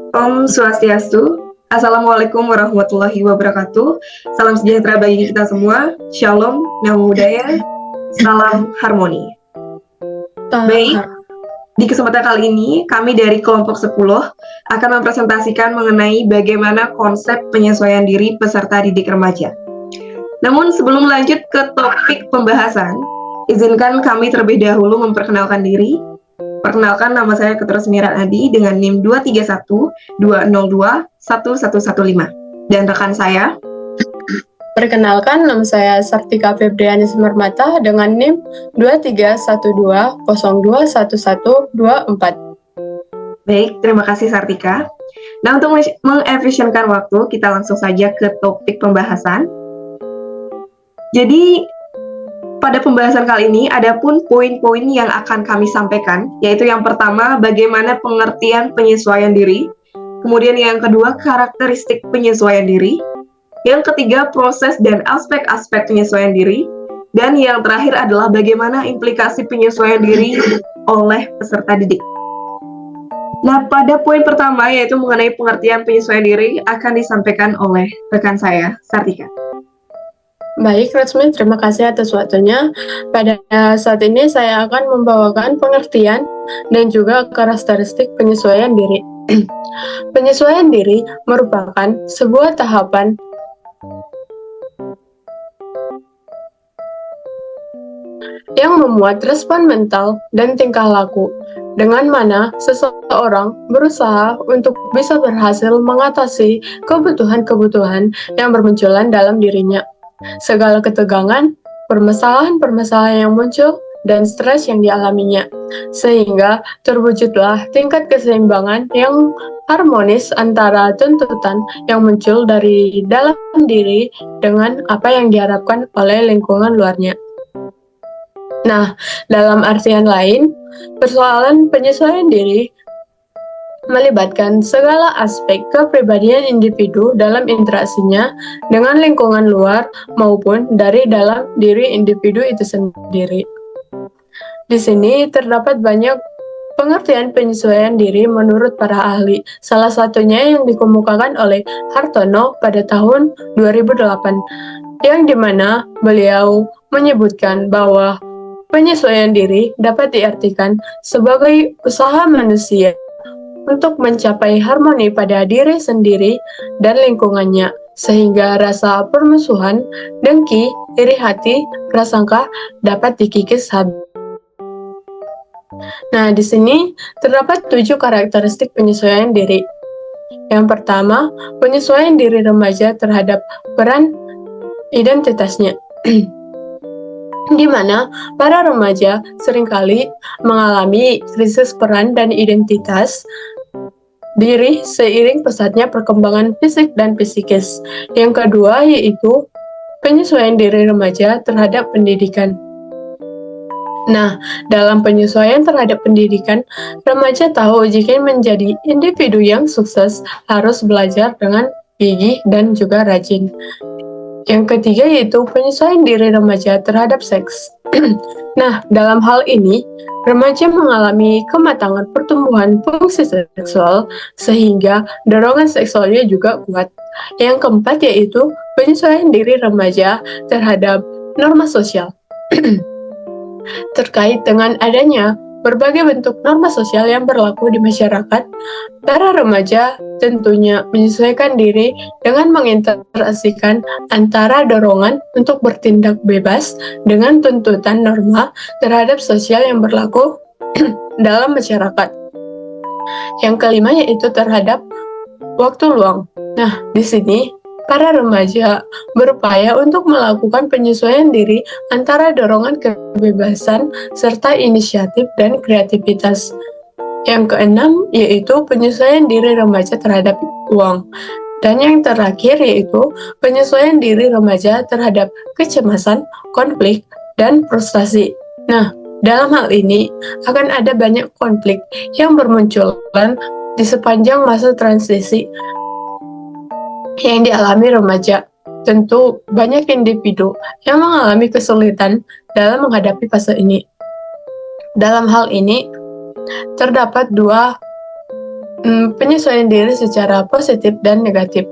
Om Swastiastu. Assalamualaikum warahmatullahi wabarakatuh. Salam sejahtera bagi kita semua. Shalom, Namo Buddhaya, salam harmoni. Baik, di kesempatan kali ini kami dari kelompok 10 akan mempresentasikan mengenai bagaimana konsep penyesuaian diri peserta didik remaja. Namun sebelum lanjut ke topik pembahasan, izinkan kami terlebih dahulu memperkenalkan diri. Perkenalkan, nama saya Ketua Semiran Adi dengan NIM 231-202-1115. Dan rekan saya. Perkenalkan, nama saya Sartika Febriani Semermata dengan NIM 2312021124. Baik, terima kasih Sartika. Nah, untuk mengefisienkan waktu, kita langsung saja ke topik pembahasan. Jadi, pada pembahasan kali ini ada pun poin-poin yang akan kami sampaikan, yaitu yang pertama, bagaimana pengertian penyesuaian diri, kemudian yang kedua, karakteristik penyesuaian diri, yang ketiga, proses dan aspek-aspek penyesuaian diri, dan yang terakhir adalah bagaimana implikasi penyesuaian diri oleh peserta didik. Nah, pada poin pertama, yaitu mengenai pengertian penyesuaian diri, akan disampaikan oleh rekan saya, Sartika. Baik, Rasmi, terima kasih atas waktunya. Pada saat ini saya akan membawakan pengertian dan juga karakteristik penyesuaian diri. Penyesuaian diri merupakan sebuah tahapan yang memuat respon mental dan tingkah laku, dengan mana seseorang berusaha untuk bisa berhasil mengatasi kebutuhan-kebutuhan yang bermunculan dalam dirinya. Segala ketegangan, permasalahan-permasalahan yang muncul, dan stres yang dialaminya, sehingga terwujudlah tingkat keseimbangan yang harmonis antara tuntutan yang muncul dari dalam diri dengan apa yang diharapkan oleh lingkungan luarnya. Nah, dalam artian lain, persoalan penyesuaian diri melibatkan segala aspek kepribadian individu dalam interaksinya dengan lingkungan luar maupun dari dalam diri individu itu sendiri. Di sini terdapat banyak pengertian penyesuaian diri menurut para ahli, salah satunya yang dikemukakan oleh Hartono pada tahun 2008, yang dimana beliau menyebutkan bahwa penyesuaian diri dapat diartikan sebagai usaha manusia untuk mencapai harmoni pada diri sendiri dan lingkungannya, sehingga rasa permusuhan, dengki, iri hati, prasangka dapat dikikis habis. Nah, di sini terdapat 7 karakteristik penyesuaian diri. Yang pertama, penyesuaian diri remaja terhadap peran identitasnya. Di mana para remaja seringkali mengalami krisis peran dan identitas diri seiring pesatnya perkembangan fisik dan psikis. Yang kedua yaitu penyesuaian diri remaja terhadap pendidikan. Nah, dalam penyesuaian terhadap pendidikan, remaja tahu jika menjadi individu yang sukses harus belajar dengan gigih dan juga rajin. Yang ketiga yaitu penyesuaian diri remaja terhadap seks. Nah, dalam hal ini, remaja mengalami kematangan pertumbuhan fungsi seksual sehingga dorongan seksualnya juga kuat. Yang keempat yaitu penyesuaian diri remaja terhadap norma sosial. Terkait dengan adanya berbagai bentuk norma sosial yang berlaku di masyarakat, para remaja tentunya menyesuaikan diri dengan menginteraksikan antara dorongan untuk bertindak bebas dengan tuntutan norma terhadap sosial yang berlaku dalam masyarakat. Yang kelima yaitu terhadap waktu luang. Nah, di sini para remaja berupaya untuk melakukan penyesuaian diri antara dorongan kebebasan serta inisiatif dan kreativitas. Yang keenam yaitu penyesuaian diri remaja terhadap uang. Dan yang terakhir yaitu penyesuaian diri remaja terhadap kecemasan, konflik, dan frustasi. Nah, dalam hal ini akan ada banyak konflik yang bermunculan di sepanjang masa transisi yang dialami remaja. Tentu banyak individu yang mengalami kesulitan dalam menghadapi fase ini. Dalam hal ini, terdapat 2 Penyesuaian diri secara positif dan negatif.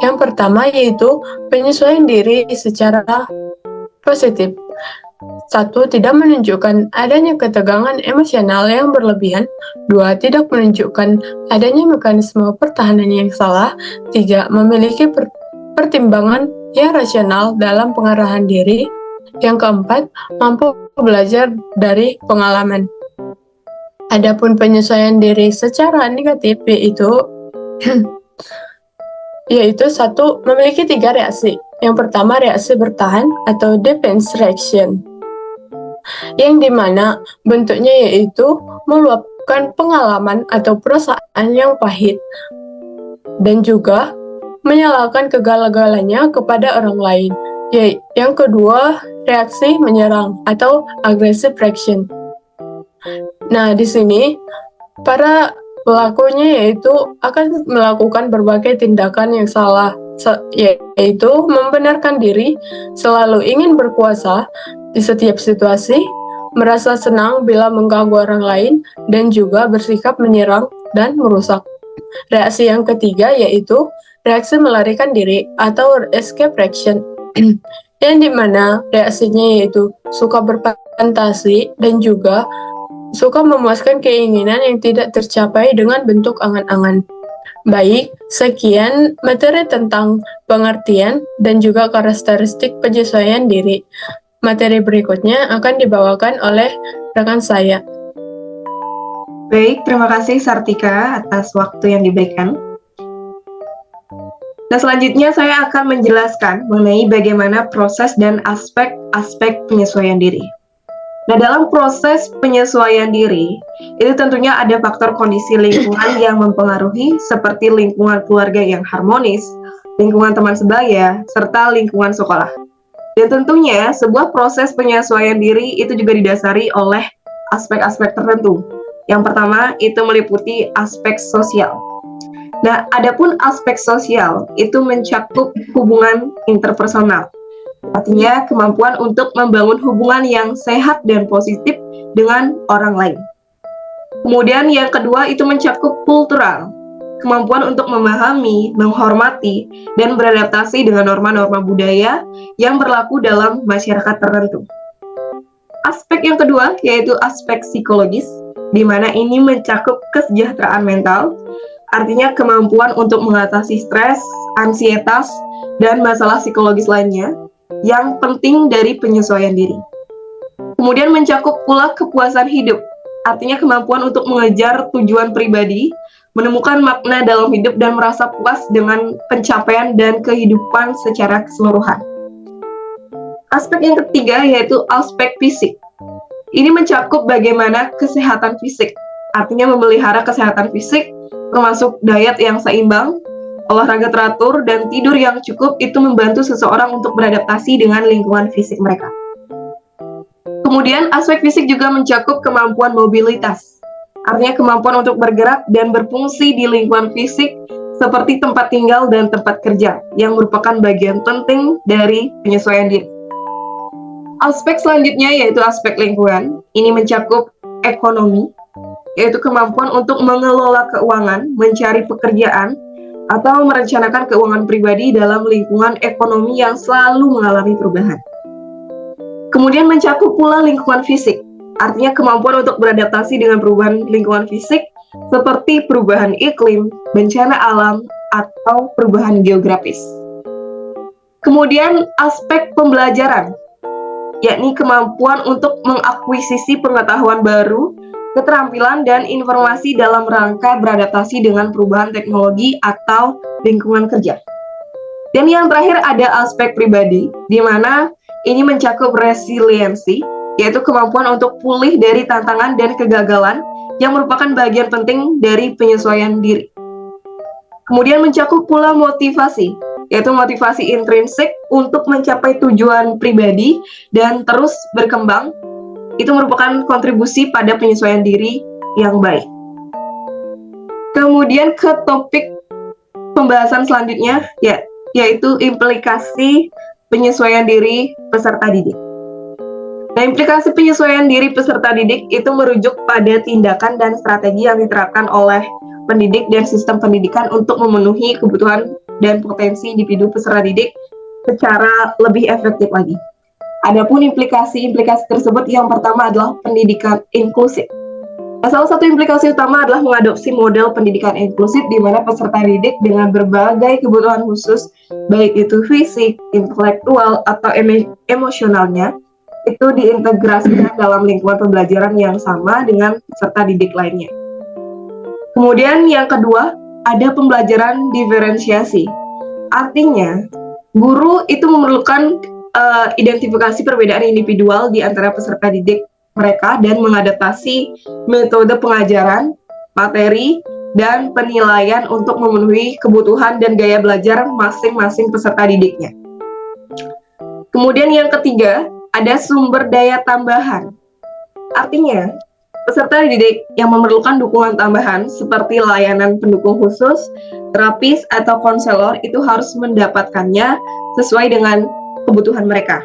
Yang pertama yaitu penyesuaian diri secara positif. 1. Tidak menunjukkan adanya ketegangan emosional yang berlebihan. 2. Tidak menunjukkan adanya mekanisme pertahanan yang salah. 3. Memiliki pertimbangan yang rasional dalam pengarahan diri. Yang keempat, mampu belajar dari pengalaman. Adapun penyesuaian diri secara negatif yaitu 1. Memiliki 3 reaksi. Yang pertama, reaksi bertahan atau defense reaction, yang dimana bentuknya yaitu meluapkan pengalaman atau perasaan yang pahit dan juga menyalahkan kegagalannya kepada orang lain. Yang kedua, reaksi menyerang atau aggressive reaction. Nah, di sini para pelakunya yaitu akan melakukan berbagai tindakan yang salah, yaitu membenarkan diri, selalu ingin berkuasa di setiap situasi, merasa senang bila mengganggu orang lain, dan juga bersikap menyerang dan merusak. Reaksi yang ketiga yaitu reaksi melarikan diri atau escape reaction, yang dimana reaksinya yaitu suka berfantasi dan juga suka memuaskan keinginan yang tidak tercapai dengan bentuk angan-angan. Baik, sekian materi tentang pengertian dan juga karakteristik penyesuaian diri. Materi berikutnya akan dibawakan oleh rekan saya. Baik, terima kasih Sartika atas waktu yang diberikan. Nah, selanjutnya saya akan menjelaskan mengenai bagaimana proses dan aspek-aspek penyesuaian diri. Nah, dalam proses penyesuaian diri, itu tentunya ada faktor kondisi lingkungan yang mempengaruhi, seperti lingkungan keluarga yang harmonis, lingkungan teman sebaya, serta lingkungan sekolah. Dan tentunya, sebuah proses penyesuaian diri itu juga didasari oleh aspek-aspek tertentu. Yang pertama, itu meliputi aspek sosial. Nah, adapun aspek sosial, itu mencakup hubungan interpersonal. Artinya kemampuan untuk membangun hubungan yang sehat dan positif dengan orang lain. Kemudian yang kedua itu mencakup kultural, kemampuan untuk memahami, menghormati, dan beradaptasi dengan norma-norma budaya yang berlaku dalam masyarakat tertentu. Aspek yang kedua yaitu aspek psikologis, di mana ini mencakup kesejahteraan mental, artinya kemampuan untuk mengatasi stres, ansietas, dan masalah psikologis lainnya yang penting dari penyesuaian diri. Kemudian mencakup pula kepuasan hidup, artinya kemampuan untuk mengejar tujuan pribadi, menemukan makna dalam hidup dan merasa puas dengan pencapaian dan kehidupan secara keseluruhan. Aspek yang ketiga yaitu aspek fisik. Ini mencakup bagaimana kesehatan fisik, artinya memelihara kesehatan fisik, termasuk diet yang seimbang, olahraga teratur, dan tidur yang cukup itu membantu seseorang untuk beradaptasi dengan lingkungan fisik mereka. Kemudian aspek fisik juga mencakup kemampuan mobilitas, artinya kemampuan untuk bergerak dan berfungsi di lingkungan fisik seperti tempat tinggal dan tempat kerja, yang merupakan bagian penting dari penyesuaian diri. Aspek selanjutnya yaitu aspek lingkungan, ini mencakup ekonomi, yaitu kemampuan untuk mengelola keuangan, mencari pekerjaan, atau merencanakan keuangan pribadi dalam lingkungan ekonomi yang selalu mengalami perubahan. Kemudian mencakup pula lingkungan fisik, artinya kemampuan untuk beradaptasi dengan perubahan lingkungan fisik seperti perubahan iklim, bencana alam, atau perubahan geografis. Kemudian aspek pembelajaran, yakni kemampuan untuk mengakuisisi pengetahuan baru, keterampilan, dan informasi dalam rangka beradaptasi dengan perubahan teknologi atau lingkungan kerja. Dan yang terakhir ada aspek pribadi, di mana ini mencakup resiliensi, yaitu kemampuan untuk pulih dari tantangan dan kegagalan yang merupakan bagian penting dari penyesuaian diri. Kemudian mencakup pula motivasi, yaitu motivasi intrinsik untuk mencapai tujuan pribadi dan terus berkembang. Itu merupakan kontribusi pada penyesuaian diri yang baik. Kemudian ke topik pembahasan selanjutnya, yaitu implikasi penyesuaian diri peserta didik. Nah, implikasi penyesuaian diri peserta didik itu merujuk pada tindakan dan strategi yang diterapkan oleh pendidik dan sistem pendidikan untuk memenuhi kebutuhan dan potensi individu peserta didik secara lebih efektif lagi. Adapun implikasi-implikasi tersebut yang pertama adalah pendidikan inklusif. Salah satu implikasi utama adalah mengadopsi model pendidikan inklusif di mana peserta didik dengan berbagai kebutuhan khusus, baik itu fisik, intelektual, atau emosionalnya, itu diintegrasikan dalam lingkungan pembelajaran yang sama dengan peserta didik lainnya. Kemudian yang kedua, ada pembelajaran diferensiasi. Artinya, guru itu memerlukan identifikasi perbedaan individual di antara peserta didik mereka dan mengadaptasi metode pengajaran, materi, dan penilaian untuk memenuhi kebutuhan dan gaya belajar masing-masing peserta didiknya. Kemudian yang ketiga, ada sumber daya tambahan. Artinya, peserta didik yang memerlukan dukungan tambahan seperti layanan pendukung khusus, terapis, atau konselor itu harus mendapatkannya sesuai dengan kebutuhan mereka.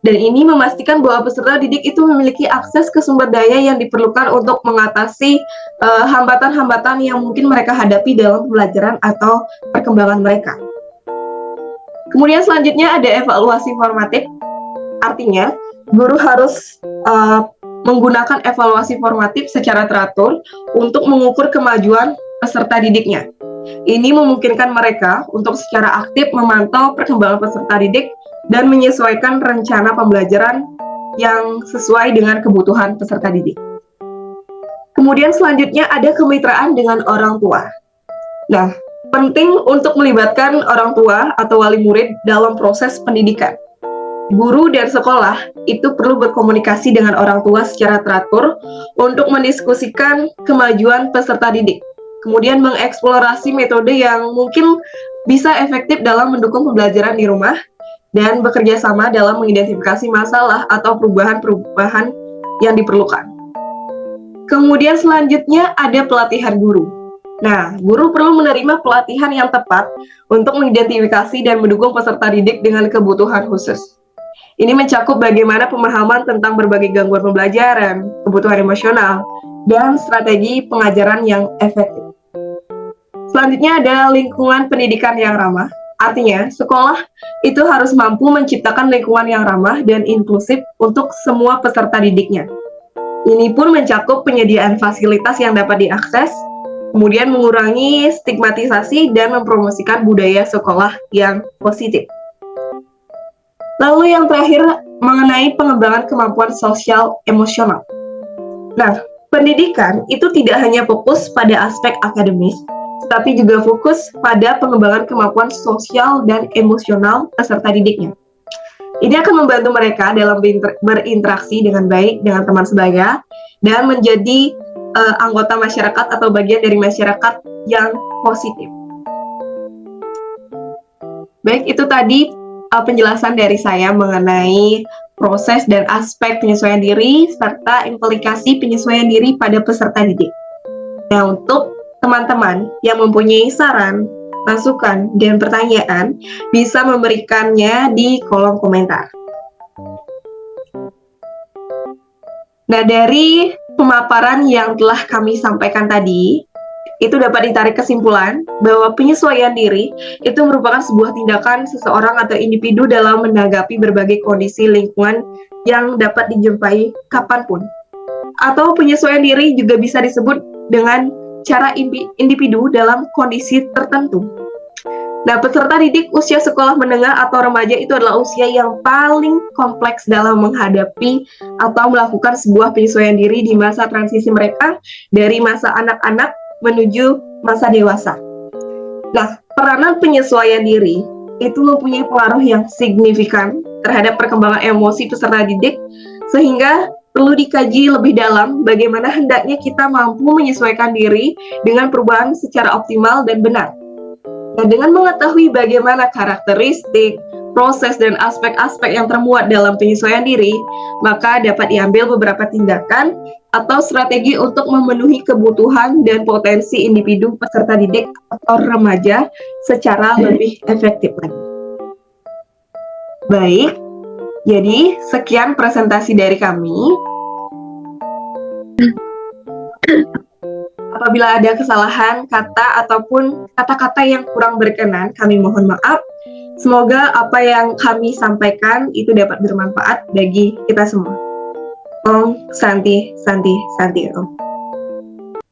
Dan ini memastikan bahwa peserta didik itu memiliki akses ke sumber daya yang diperlukan untuk mengatasi hambatan-hambatan yang mungkin mereka hadapi dalam pembelajaran atau perkembangan mereka. Kemudian selanjutnya ada evaluasi formatif. Artinya, guru harus menggunakan evaluasi formatif secara teratur untuk mengukur kemajuan peserta didiknya. Ini memungkinkan mereka untuk secara aktif memantau perkembangan peserta didik dan menyesuaikan rencana pembelajaran yang sesuai dengan kebutuhan peserta didik. Kemudian selanjutnya ada kemitraan dengan orang tua. Nah, penting untuk melibatkan orang tua atau wali murid dalam proses pendidikan. Guru dan sekolah itu perlu berkomunikasi dengan orang tua secara teratur untuk mendiskusikan kemajuan peserta didik. Kemudian mengeksplorasi metode yang mungkin bisa efektif dalam mendukung pembelajaran di rumah dan bekerja sama dalam mengidentifikasi masalah atau perubahan-perubahan yang diperlukan. Kemudian selanjutnya ada pelatihan guru. Nah, guru perlu menerima pelatihan yang tepat untuk mengidentifikasi dan mendukung peserta didik dengan kebutuhan khusus. Ini mencakup bagaimana pemahaman tentang berbagai gangguan pembelajaran, kebutuhan emosional, dan strategi pengajaran yang efektif. Selanjutnya ada lingkungan pendidikan yang ramah. Artinya, sekolah itu harus mampu menciptakan lingkungan yang ramah dan inklusif untuk semua peserta didiknya. Ini pun mencakup penyediaan fasilitas yang dapat diakses, kemudian mengurangi stigmatisasi dan mempromosikan budaya sekolah yang positif. Lalu yang terakhir, mengenai pengembangan kemampuan sosial emosional. Nah, pendidikan itu tidak hanya fokus pada aspek akademis, tetapi juga fokus pada pengembangan kemampuan sosial dan emosional peserta didiknya. Ini akan membantu mereka dalam berinteraksi dengan baik dengan teman sebaya dan menjadi anggota masyarakat atau bagian dari masyarakat yang positif. Baik, itu tadi penjelasan dari saya mengenai proses dan aspek penyesuaian diri serta implikasi penyesuaian diri pada peserta didik. Nah, untuk teman-teman yang mempunyai saran, masukan, dan pertanyaan bisa memberikannya di kolom komentar. Nah, dari pemaparan yang telah kami sampaikan tadi, itu dapat ditarik kesimpulan bahwa penyesuaian diri itu merupakan sebuah tindakan seseorang atau individu dalam menanggapi berbagai kondisi lingkungan yang dapat dijumpai kapanpun. Atau penyesuaian diri juga bisa disebut dengan cara individu dalam kondisi tertentu. Nah, peserta didik usia sekolah menengah atau remaja itu adalah usia yang paling kompleks dalam menghadapi atau melakukan sebuah penyesuaian diri di masa transisi mereka dari masa anak-anak menuju masa dewasa. Nah, peranan penyesuaian diri itu mempunyai pengaruh yang signifikan terhadap perkembangan emosi peserta didik, sehingga perlu dikaji lebih dalam bagaimana hendaknya kita mampu menyesuaikan diri dengan perubahan secara optimal dan benar. Nah, dengan mengetahui bagaimana karakteristik, proses, dan aspek-aspek yang termuat dalam penyesuaian diri, maka dapat diambil beberapa tindakan atau strategi untuk memenuhi kebutuhan dan potensi individu peserta didik atau remaja secara lebih efektif lagi. Baik, jadi sekian presentasi dari kami. Apabila ada kesalahan kata ataupun kata-kata yang kurang berkenan, kami mohon maaf. Semoga apa yang kami sampaikan itu dapat bermanfaat bagi kita semua. Om Santi Santi Santi Om.